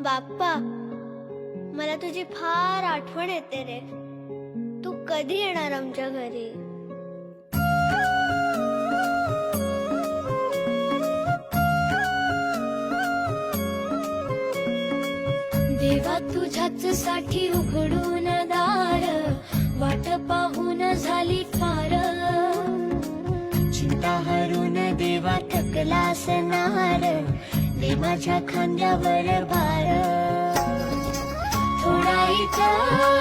बाप्पा, मला तुझी फार आठवण येते रे. तू कधी येणार आमच्या घरी? देवा तुझ्याच साठी उघडून दार, वाट पाहून झाली फार. चिंता हरून देवा थकला असणार, दे माझ्या खांद्यावर भार. थोडा इथं